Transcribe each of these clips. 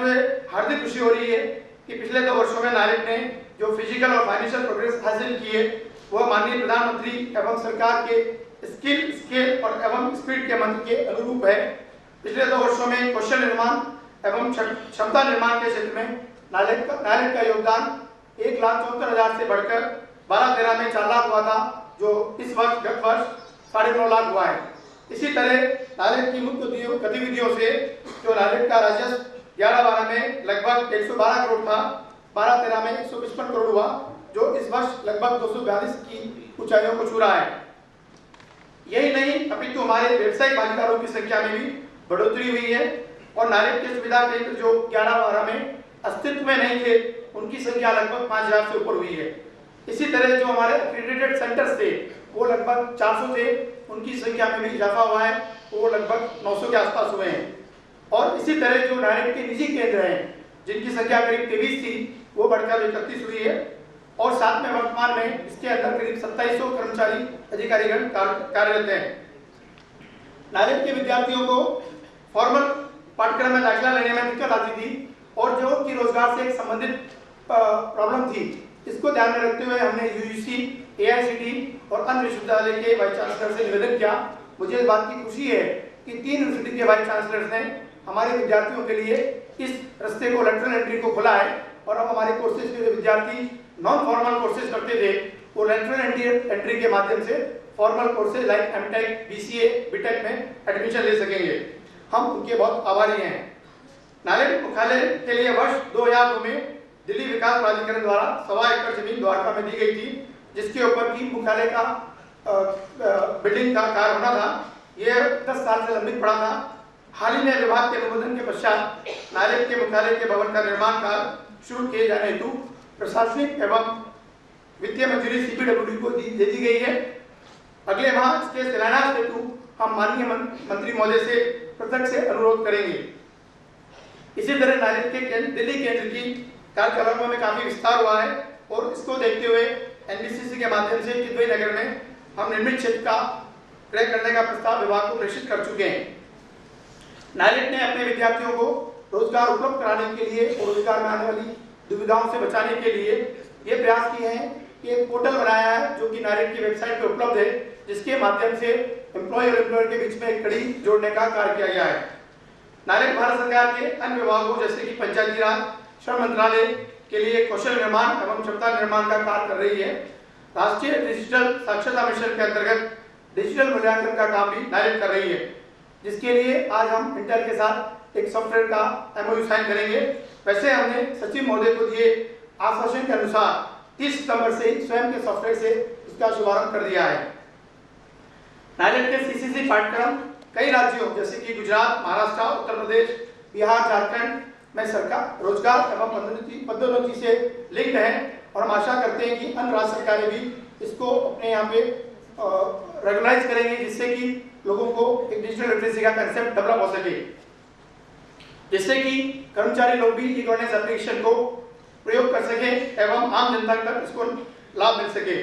हुए हार्दिक खुशी हो रही है कि पिछले 2 वर्षों में नायरेक ने जो फिजिकल और फाइनेंशियल प्रोग्रेस हासिल की है वह माननीय प्रधानमंत्री एवं सरकार के स्किल, स्केल और एवं स्पीड के मंत्र के अनुरूप है। पिछले 2 वर्षों में कौशल निर्माण एवं क्षमता निर्माण के क्षेत्र में नायरेक का योगदान 1,74,000 से बढ़कर 12-13 में 4 लाख हुआ था, जो इस वर्ष गत वर्ष 9.5 लाख हुआ है। इसी तरह नायरेक की मुख्य गतिविधियों से जो नायरेक का राजस्व 11-12 में लगभग 112 करोड़ था, 12-13 में 155 करोड़ हुआ, जो इस वर्ष लगभग 242 की ऊंचाइयों को छू रहा है। यही नहीं, अपितु हमारे व्यवसायिक भागीदारों की संख्या में भी बढ़ोतरी हुई है और नायरेक के सुविधा केंद्र जो 11-12 में अस्तित्व में नहीं थे उनकी संख्या लगभग 5,000 से ऊपर हुई है। इसी तरह जो हमारे एक्रेडिटेड सेंटर्स थे वो लगभग 400 थे, उनकी संख्या में भी इजाफा हुआ है, वो लगभग 900 के आसपास हुए हैं। और इसी तरह जो नायरेक के निजी केंद्र हैं जिनकी संख्या करीब 23 थी वो बढ़कर 31 हुई है और साथ में वर्तमान में इसके अंदर करीब 2700 कर्मचारी अधिकारीगण कार्यरत हैं। नायरेक के विद्यार्थियों को फॉर्मल पाठ्यक्रम में दाखिला लेने में दिक्कत आती थी और जो कि रोजगार से एक संबंधित प्रॉब्लम थी, इसको ध्यान में रखते हुए हमने यूजीसी, एआईसीटी और अन्य विश्वविद्यालय के वाइस चांसलर से निवेदन किया। मुझे इस बात की खुशी है कि 3 यूनिवर्सिटी के वाइस चांसलर्स ने हमारे विद्यार्थियों के लिए इस रास्ते को, लेटरल एंट्री को खोला है और अब हमारे कोर्सेज के जो विद्यार्थी नॉन फॉर्मल कोर्सेज करते थे वो लेटरल एंट्री के माध्यम से formal courses like MTech, BCA, BTech में एडमिशन ले सकेंगे। हम उनके बहुत आभारी हैं। नायरेक मुख्यालय के लिए वर्ष 2002 में दिल्ली विकास प्राधिकरण द्वारा 1.25 एकड़ जमीन द्वारका में दी गई थी, जिसके ऊपर की मुख्यालय का बिल्डिंग का कार्य होना था। यह 10 साल से लंबित पड़ा था। हाल ही में विभाग के अनुमोदन के पश्चात नायरेक के मुख्यालय के भवन का निर्माण कार्य शुरू किए जाने हेतु प्रशासनिक एवं वित्तीय मंजूरी सीपीडब्ल्यूडी को दे दी गई है। अगले माह इसके शिलान्यास हेतु हम माननीय मंत्री महोदय से प्रत्यक्ष से अनुरोध करेंगे। इसी तरह नायरेक के दिल्ली केंद्र की कार्यकलापों में काफी विस्तार हुआ है और इसको देखते हुए एनबीसीसी के माध्यम से किदवई नगर में हम निर्मित क्षेत्र का क्रय करने का प्रस्ताव विभाग को प्रेषित कर चुके हैं। नायरेक ने अपने विद्यार्थियों को रोजगार उपलब्ध कराने के लिए और रोजगार में आने वाली दुविधाओं से बचाने के लिए ये प्रयास किए हैं कि एक पोर्टल बनाया है जो कि नायरेक की वेबसाइट पर उपलब्ध है, जिसके माध्यम से एम्प्लॉय और एम्प्लॉयर के बीच में एक कड़ी जोड़ने का कार्य किया गया है। नायरेक भारत सरकार के अन्य विभागों जैसे कि पंचायती राज, श्रम मंत्रालय के लिए कौशल निर्माण एवं क्षमता निर्माण का कार्य कर रही है। राष्ट्रीय डिजिटल साक्षरता मिशन के अंतर्गत डिजिटल मूल्यांकन का काम भी नायरेक कर रही है, जिसके लिए आज हम इंटेल के साथ एक सॉफ्टवेयर का एमओयू साइन करेंगे। वैसे हमने सचिव महोदय को दिए आश्वासन के अनुसार 30 सितंबर से स्वयं के सॉफ्टवेयर से इसका शुभारंभ कर दिया है। नायरेक के सीसीसी पाठ्यक्रम कई राज्यों जैसे कि गुजरात, महाराष्ट्र, उत्तर प्रदेश, बिहार, झारखंड में सरकार रोजगार एवं पदोन्नति से लिंक्ड है और हम आशा करते हैं कि अन्य राज्य सरकारें भी इसको अपने यहाँ पे रेगुलाइज करेंगे, जिससे कि लोगों को एक डिजिटल लिटरेसी का कंसेप्ट डेवलप हो सके, जिससे कि कर्मचारी लोग भी ई गवर्नेंस एप्लीकेशन को प्रयोग कर सके एवं आम जनता तक इसको लाभ मिल सके।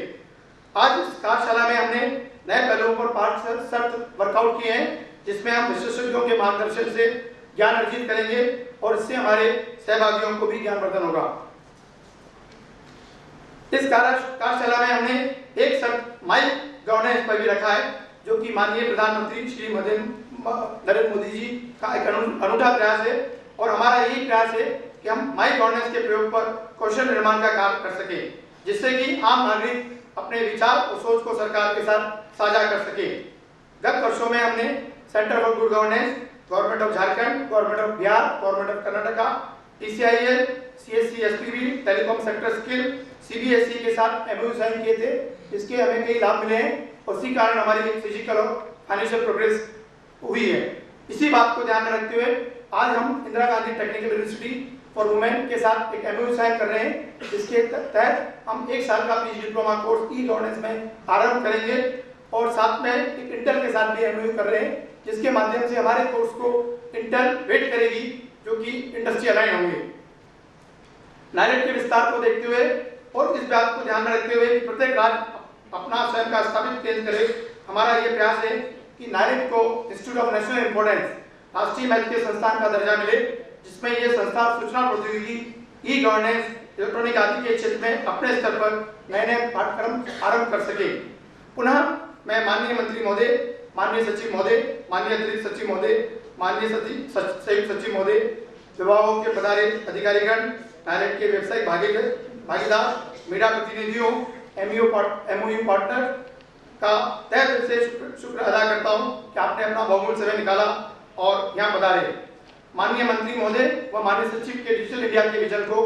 आज इस कार्यशाला में हमने नए पहलुओं पर 5 शर्त वर्कआउट किए हैं, जिसमें हम विशेषज्ञों के मार्गदर्शन से ज्ञान अर्जित करेंगे और इससे हमारे सहभागियों को भी ज्ञानवर्धन होगा। इस कार्यशाला में हमने एक शर्त माई गवर्नेंस पर भी रखा है, जो कि माननीय प्रधानमंत्री श्री नरेंद्र मोदी जी का एक अनूठा प्रयास है और हमारा यही प्रयास है कि हम माई गवर्नेंस के प्रयोग पर कौशल निर्माण का कार्य कर सके, जिससे कि आम नागरिक अपने विचार और सोच को सरकार के साथ साझा कर सके। गत वर्षों में हमने centre for good governance, government of Jharkhand, government of Bihar, government of Karnataka, TCIL, CSC SPB, telecom sector skill, CBSE के साथ एमओयू साइन किए थे। इसके हमें कई लाभ मिले हैं और इसी कारण हमारी फिजिकल और फाइनेंशियल प्रोग्रेस हुई है। इसी बात को ध्यान में रखते हुए आज हम Indira Gandhi technical university for women के साथ एक एमओयू साइन कर रहे हैं, जिसके तहत हम 1 साल का PG diploma course e governance में आरंभ करेंगे और साथ में एक इंटेल के साथ भी एमओयू कर रहे हैं, जिसके माध्यम से हमारे कोर्स को इंटेल वेट करेगी, जो कि इंडस्ट्री अलाइन होंगे। नायरेक के विस्तार को देखते हुए और इस बात को ध्यान में रखते हुए कि प्रत्येक राज्य अपना स्वयं का स्थापित केंद्र करे, हमारा ये प्रयास है कि नायरेक को इंस्टीट्यूट ऑफ नेशनल इंपोर्टेंस, राष्ट्रीय महत्व के संस्थान का दर्जा मिले जिसमें ये संस्था सूचना प्रौद्योगिकी, ई गवर्नेंस, इलेक्ट्रॉनिक आदि के क्षेत्र में अपने स्तर पर नए नए पाठ्यक्रम आरंभ कर सके। पुनः मैं माननीय मंत्री महोदय, माननीय सचिव महोदय, माननीय अतिरिक्त सचिव महोदय, माननीय संयुक्त सचिव महोदय, विभागों के पदारे अधिकारीगण, नायलेट के व्यवसायिक भागीदार, मीडिया प्रतिनिधियों, एमओयू पार्टनर का तहे दिल से शुक्र अदा करता हूं कि आपने अपना बहुमूल्य समय निकाला और यहाँ पधारे। माननीय मंत्री महोदय व माननीय सचिव के डिजिटल इंडिया के विजन को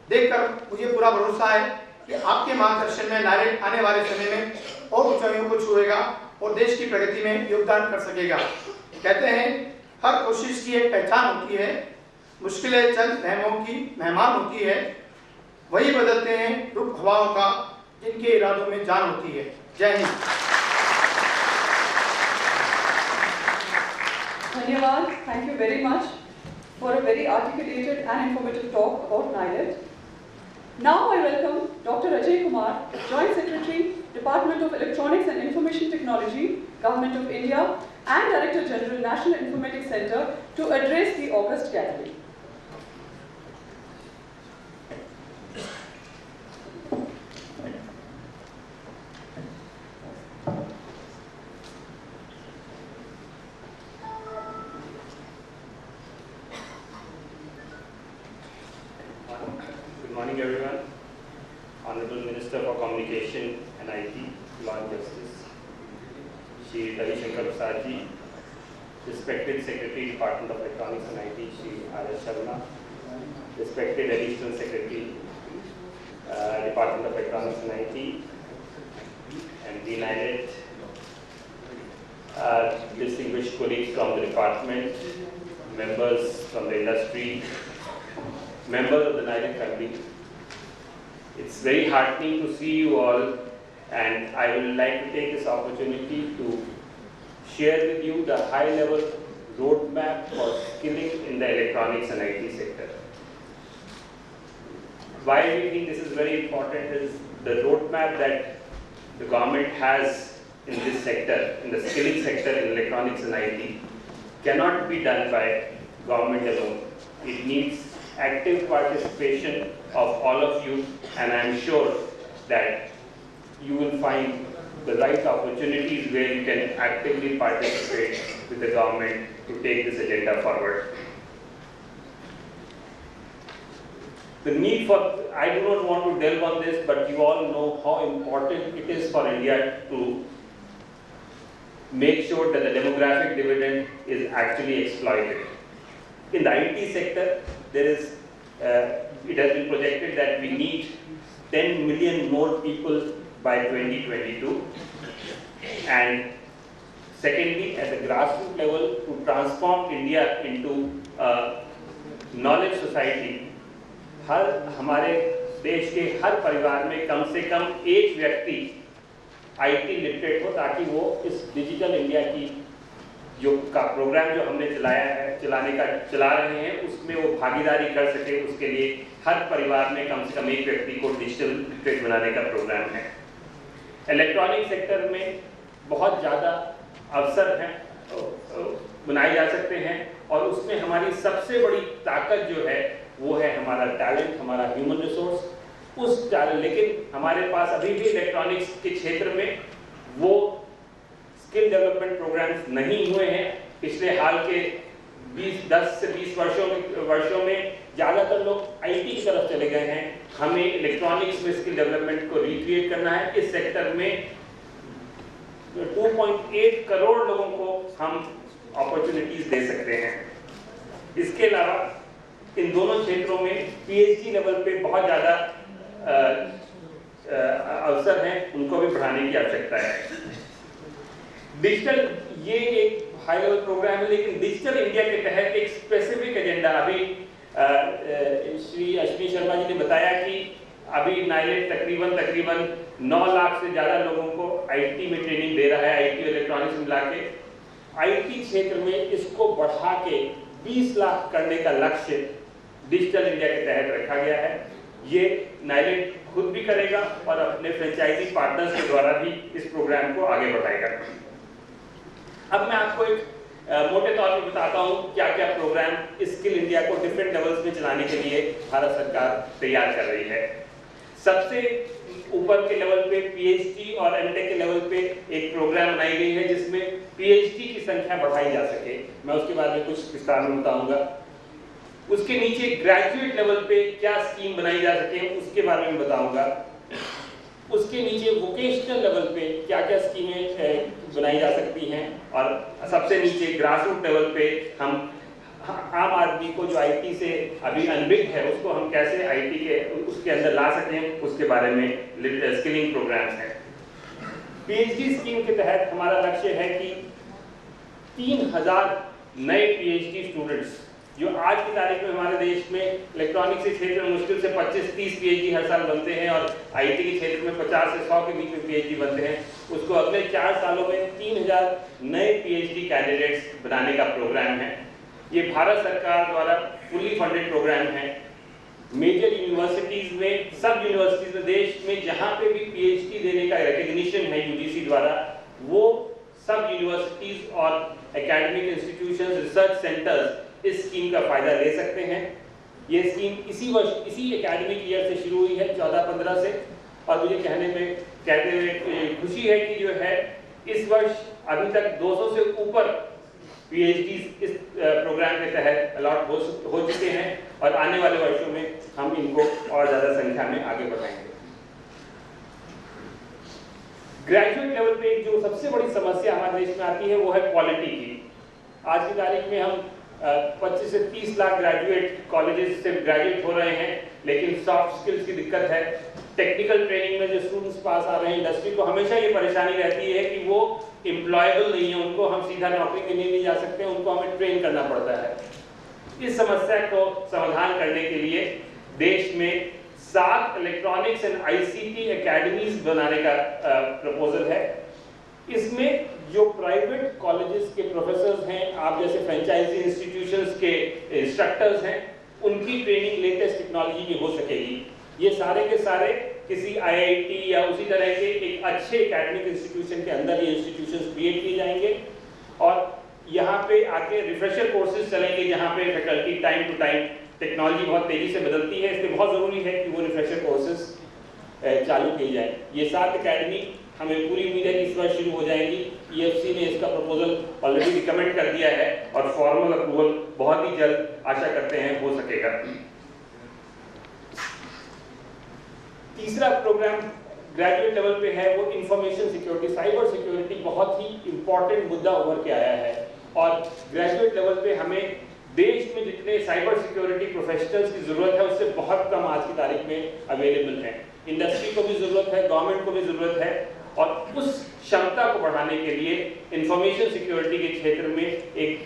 देखकर मुझे पूरा भरोसा है कि आपके मार्गदर्शन में नायलेट आने वाले समय में और ऊंचाइयों को छुएगा और देश की प्रगति में योगदान कर सकेगा। कहते हैं हर कोशिश की एक पहचान होती है, मुश्किलें चंद महमों की मेहमान होती है, वही बदलते हैं रुख हवाओं का जिनके इरादों में जान होती है। जय हिंद। धन्यवाद। Thank you very much for a very articulated and informative talk about NILET. Now I welcome Dr. Ajay Kumar, Joint Secretary, Department of Electronics and Information Technology, Government of India, and Director General, National Informatics Center, to address the August gathering. Good morning, everyone. Honorable Minister for Communication and IT, Law and Justice, Shri Ravi Shankar Prasad ji, respected Secretary, Department of Electronics and IT, Shri R.S. Sharma, respected Additional Secretary, Department of Electronics and IT, MD NILET, distinguished colleagues from the department, members from the industry, members of the NILET family. It's very heartening to see you all, and I would like to take this opportunity to share with you the high-level roadmap for skilling in the electronics and IT sector. Why we think this is very important is the roadmap that the government has in this sector, in the skilling sector in electronics and IT, cannot be done by government alone. It needs active participation of all of you, and I am sure that you will find the right opportunities where you can actively participate with the government to take this agenda forward. The need for, I do not want to delve on this, but you all know how important it is for India to make sure that the demographic dividend is actually exploited. In the IT sector, there is, it has been projected that we need 10 million more people by 2022. And secondly, at the grassroots level, to transform India into a knowledge society, हर हमारे देश के हर परिवार में कम से कम एक व्यक्ति IT literate हो, ताकि वो इस डिजिटल इंडिया की जो का प्रोग्राम जो हमने चला रहे हैं उसमें वो भागीदारी कर सके। उसके लिए हर परिवार में कम से कम एक व्यक्ति को डिजिटल लिटरेट बनाने का प्रोग्राम है। इलेक्ट्रॉनिक सेक्टर में बहुत ज़्यादा अवसर हैं बनाए जा सकते हैं, और उसमें हमारी सबसे बड़ी ताकत जो है वो है हमारा टैलेंट, हमारा ह्यूमन रिसोर्स। उस टैलेंट, लेकिन हमारे पास अभी भी इलेक्ट्रॉनिक्स के क्षेत्र में वो स्किल डेवलपमेंट प्रोग्राम्स नहीं हुए हैं। पिछले हाल के 10 से 20 वर्षों में ज़्यादातर लोग IT की तरफ चले गए हैं। हमें इलेक्ट्रॉनिक्स में स्किल डेवलपमेंट को रिक्रिएट करना है। इस सेक्टर में 2.8 करोड़ लोगों को हम अपॉर्चुनिटीज दे सकते हैं। इसके अलावा इन दोनों क्षेत्रों में PhD लेवल पे बहुत ज़्यादा अवसर हैं, उनको भी बढ़ाने की आवश्यकता है। डिजिटल, ये एक हाई लेवल प्रोग्राम है, लेकिन डिजिटल इंडिया के तहत एक स्पेसिफिक एजेंडा, अभी श्री अश्विनी शर्मा जी ने बताया कि अभी नाइलेट तकरीबन 9 लाख से ज़्यादा लोगों को IT में ट्रेनिंग दे रहा है, IT और इलेक्ट्रॉनिक्स मिला के। IT क्षेत्र में इसको बढ़ा के 20 लाख करने का लक्ष्य डिजिटल इंडिया के तहत रखा गया है। ये नाइलेट खुद भी करेगा और अपने फ्रेंचाइजी पार्टनर्स के द्वारा भी इस प्रोग्राम को आगे बढ़ाएगा। अब मैं आपको एक मोटे तौर पे बताता हूँ क्या क्या प्रोग्राम स्किल इंडिया को डिफरेंट लेवल्स में चलाने के लिए भारत सरकार तैयार कर रही है। सबसे ऊपर के लेवल पे पीएचडी और एमटेक के लेवल पे एक प्रोग्राम बनाई गई है जिसमें पीएचडी की संख्या बढ़ाई जा सके। मैं उसके बारे में कुछ विस्तार में बताऊंगा। उसके नीचे ग्रेजुएट लेवल पे क्या स्कीम बनाई जा सके उसके बारे में बताऊंगा। उसके नीचे वोकेशनल लेवल पे क्या क्या स्कीमें बनाई जा सकती हैं, और सबसे नीचे ग्रासरूट लेवल पे हम आम आदमी को जो आईटी से अभी अनभिज्ञ है उसको हम कैसे आईटी के उसके अंदर ला सकें उसके बारे में स्किलिंग प्रोग्राम्स हैं। पीएचडी स्कीम के तहत हमारा लक्ष्य है कि 3000 नए पीएचडी स्टूडेंट्स जो आज की तारीख में हमारे देश में इलेक्ट्रॉनिक्स के क्षेत्र में मुश्किल से 25-30 पीएचडी हर साल बनते हैं और आईटी के क्षेत्र में 50 से 100 के बीच में पीएचडी बनते हैं, उसको अगले 4 सालों में 3000 नए पीएचडी कैंडिडेट्स बनाने का प्रोग्राम है। ये भारत सरकार द्वारा फुली फंडेड प्रोग्राम है। मेजर यूनिवर्सिटीज में, सब यूनिवर्सिटीज में, देश में जहाँ पे भी पीएचडी देने का रिकॉग्निशन है यूजीसी द्वारा, वो सब यूनिवर्सिटीज और एकेडमिक इंस्टीट्यूशंस, रिसर्च सेंटर्स इस स्कीम का फायदा ले सकते हैं। ये स्कीम इसी वर्ष, इसी एकेडमिक ईयर से शुरू हुई है 14-15 से, और मुझे कहते हुए खुशी है कि जो है इस वर्ष अभी तक 200 से ऊपर पीएचडी इस प्रोग्राम के तहत अलॉट हो चुके हैं और आने वाले वर्षों में हम इनको और ज़्यादा संख्या में आगे बढ़ाएंगे। ग्रेजुएट लेवल पे जो सबसे बड़ी समस्या हमारे देश में आती है वो है क्वालिटी की। आज की तारीख में हम 25 से 30 लाख ग्रेजुएट कॉलेजेस से ग्रेजुएट हो रहे हैं, लेकिन सॉफ्ट स्किल्स की दिक्कत है। टेक्निकल ट्रेनिंग में जो स्टूडेंट्स पास आ रहे हैं, इंडस्ट्री को हमेशा ये परेशानी रहती है कि वो एम्प्लॉयबल नहीं है, उनको हम सीधा नौकरी में नहीं जा सकते, उनको हमें ट्रेन करना पड़ता है। इस समस्या को समाधान करने के लिए देश में 7 इलेक्ट्रॉनिक्स एंड आईसीटी एकेडमीज बनाने का प्रपोजल है। इसमें जो प्राइवेट कॉलेजेस के प्रोफेसर्स हैं, आप जैसे फ्रेंचाइजी इंस्टीट्यूशंस के इंस्ट्रक्टर्स हैं, उनकी ट्रेनिंग लेटेस्ट टेक्नोलॉजी में हो सकेगी। ये सारे के सारे किसी आईआईटी या उसी तरह के एक अच्छे एकेडमिक इंस्टीट्यूशन के अंदर ये इंस्टीट्यूशंस क्रिएट किए जाएंगे और यहाँ पे आके रिफ्रेशर कोर्सेज चलेंगे जहाँ पे faculty time to time, technology बहुत तेजी से बदलती है, इसलिए बहुत ज़रूरी है कि वो रिफ्रेशर कोर्सेज चालू किए जाए। ये 7 एकेडमी हमें पूरी उम्मीद है कि इस वर्ष शुरू हो जाएंगी। ईएफसी ने इसका प्रपोजल ऑलरेडी रिकमेंड कर दिया है और फॉर्मल अप्रूवल बहुत ही जल्द आशा करते हैं हो सकेगा। तीसरा प्रोग्राम ग्रेजुएट लेवल पे है वो इंफॉर्मेशन सिक्योरिटी, साइबर सिक्योरिटी बहुत ही इंपॉर्टेंट मुद्दा उभर के आया है और ग्रेजुएट लेवल पे हमें देश में जितने साइबर सिक्योरिटी प्रोफेशनल्स की जरूरत है उससे बहुत कम आज की तारीख में अवेलेबल है। इंडस्ट्री को भी जरूरत है, गवर्नमेंट को भी जरूरत है और उस क्षमता को बढ़ाने के लिए इंफॉर्मेशन सिक्योरिटी के क्षेत्र में एक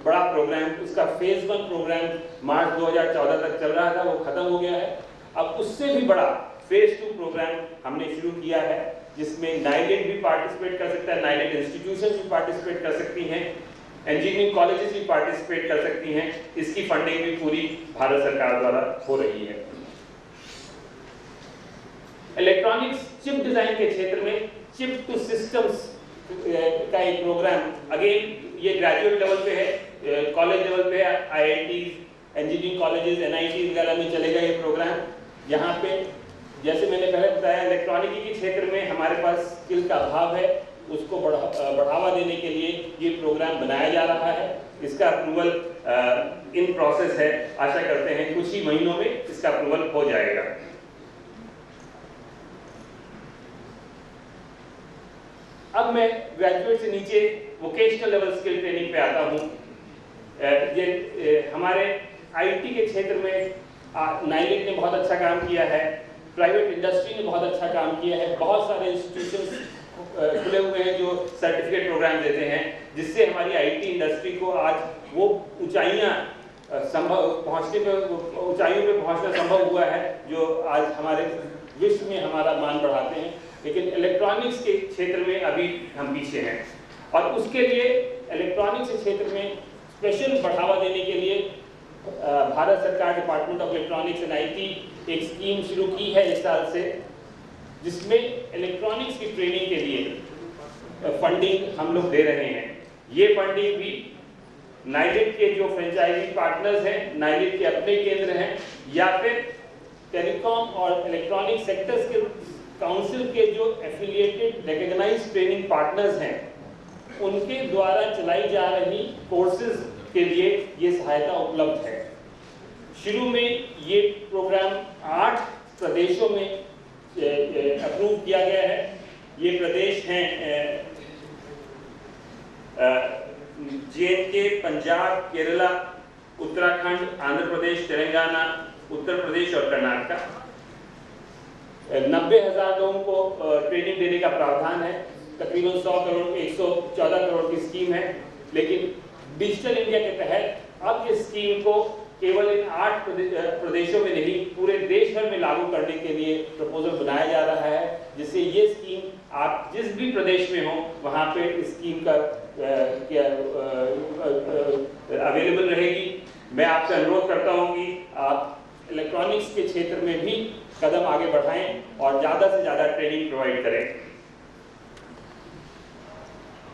बड़ा प्रोग्राम, उसका फेज 1 प्रोग्राम मार्च 2014 तक चल रहा था, वो खत्म हो गया है। अब उससे भी बड़ा फेज 2 प्रोग्राम हमने शुरू किया है जिसमें नाइलेट भी पार्टिसिपेट कर सकता है, नाइलेट इंस्टीट्यूशन भी पार्टिसिपेट कर सकती हैं, इंजीनियरिंग कॉलेजेस भी पार्टिसिपेट कर सकती हैं। इसकी फंडिंग भी पूरी भारत सरकार द्वारा हो रही है। इलेक्ट्रॉनिक्स चिप डिजाइन के क्षेत्र में चिप टू सिस्टम्स का एक प्रोग्राम, अगेन ये ग्रेजुएट लेवल पे है, कॉलेज लेवल पे है, आईआईटीज, इंजीनियरिंग कॉलेजेस, एनआईटी वगैरह में चलेगा ये प्रोग्राम। यहाँ पे जैसे मैंने पहले बताया इलेक्ट्रॉनिकी के क्षेत्र में हमारे पास स्किल का अभाव है, उसको बढ़ावा देने के लिए ये प्रोग्राम बनाया जा रहा है। इसका अप्रूवल इन प्रोसेस है, आशा करते हैं कुछ ही महीनों में इसका अप्रूवल हो जाएगा। अब मैं ग्रेजुएट से नीचे वोकेशनल लेवल स्किल ट्रेनिंग पे आता हूँ। ये हमारे आईटी के क्षेत्र में नाइलेट ने बहुत अच्छा काम किया है, प्राइवेट इंडस्ट्री ने बहुत अच्छा काम किया है, बहुत सारे इंस्टीट्यूशंस खुले हुए हैं जो सर्टिफिकेट प्रोग्राम देते हैं, जिससे हमारी आईटी इंडस्ट्री को आज वो ऊंचाइयों पे पहुंचना संभव हुआ है जो आज हमारे विश्व में हमारा मान बढ़ाते हैं। लेकिन इलेक्ट्रॉनिक्स के क्षेत्र में अभी हम पीछे हैं और उसके लिए इलेक्ट्रॉनिक्स के क्षेत्र में स्पेशल बढ़ावा देने के लिए भारत सरकार department of electronics and IT एक स्कीम शुरू की है इस साल से, जिसमें इलेक्ट्रॉनिक्स की ट्रेनिंग के लिए फंडिंग हम लोग दे रहे हैं। ये फंडिंग भी नाइलेट के जो फ्रेंचाइजी पार्टनर्स हैं, नाइलेट के अपने केंद्र हैं, या फिर टेलीकॉम और इलेक्ट्रॉनिक सेक्टर्स के काउंसिल के जो एफिलिएटेड रिकॉग्नाइज्ड ट्रेनिंग पार्टनर्स हैं, उनके द्वारा चलाई जा रही कोर्सेज के लिए ये सहायता उपलब्ध है। शुरू में ये प्रोग्राम 8 प्रदेशों में अप्रूव किया गया है। ये प्रदेश हैं JNK, पंजाब, केरला, उत्तराखंड, आंध्र प्रदेश, तेलंगाना, उत्तर प्रदेश और कर्नाटक। 90,000 लोगों को ट्रेनिंग देने का प्रावधान है। तकरीबन 100 करोड़ 114 करोड़ की स्कीम है, लेकिन डिजिटल इंडिया के तहत अब इस स्कीम को केवल इन 8 प्रदेशों में नहीं, पूरे देश भर में लागू करने के लिए प्रपोजल बनाया जा रहा है, जिससे ये स्कीम आप जिस भी प्रदेश में हो वहाँ पे इस स्कीम का अवेलेबल रहेगी। मैं आपसे अनुरोध करता हूँ कि आप इलेक्ट्रॉनिक्स के क्षेत्र में भी कदम आगे बढ़ाएं और ज़्यादा से ज़्यादा ट्रेनिंग प्रोवाइड करें।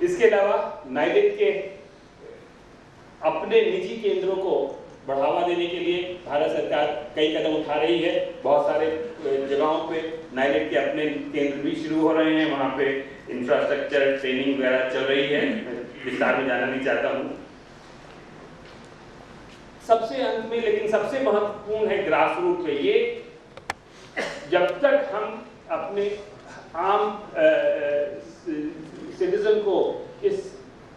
इसके अलावा नाइलेट के अपने निजी केंद्रों को बढ़ावा देने के लिए भारत सरकार कई कदम उठा रही है। बहुत सारे जगहों पे नाइलेट के अपने केंद्र भी शुरू हो रहे हैं, वहाँ पे इंफ्रास्ट्रक्चर ट्रेनिंग वगैरह चल रही है, विस्तार में जाना नहीं चाहता हूँ। सबसे अंत में लेकिन सबसे महत्वपूर्ण है ग्रास रूट पे। ये जब तक हम अपने आम सिटीजन को इस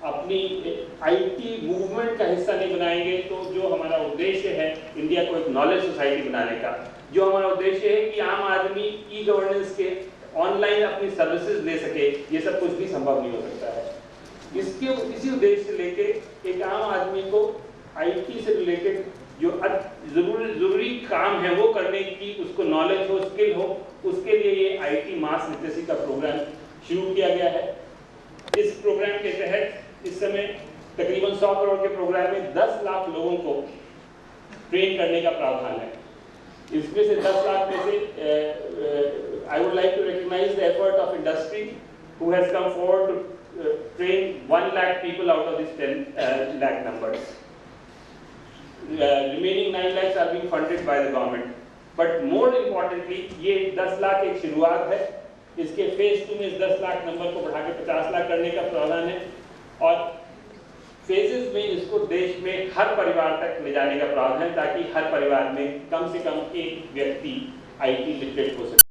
अपनी IT मूवमेंट का हिस्सा नहीं बनाएंगे, तो जो हमारा उद्देश्य है इंडिया को एक नॉलेज सोसाइटी बनाने का, जो हमारा उद्देश्य है कि आम आदमी ई-गवर्नेंस के ऑनलाइन अपनी सर्विसेज ले सके, ये सब कुछ भी संभव नहीं हो सकता है। इसी उद्देश्य से लेके एक आम आदमी को IT से रिलेटेड जो जरूरी काम है वो करने की उसको नॉलेज हो, स्किल हो, उसके लिए ये IT मास लिटरेसी का प्रोग्राम शुरू किया गया है। इस प्रोग्राम के तहत इस समय तकरीबन 100 करोड़ के प्रोग्राम में 10 लाख लोगों को ट्रेन करने का प्रावधान है। इसमें से 10 लाख में से I would like to recognise the effort of industry who has come forward to train 1 lakh people out of this 10 lakh numbers. Remaining 9 lakhs are being funded by the government. But more importantly, ये 10 लाख एक शुरुआत है। इसके phase 2 में इस 10 lakh number को बढ़ा के 50 लाख करने का प्रावधान है, और फेजेस में इसको देश में हर परिवार तक ले जाने का प्रावधान है, ताकि हर परिवार में कम से कम एक व्यक्ति IT लिटरेट हो सके।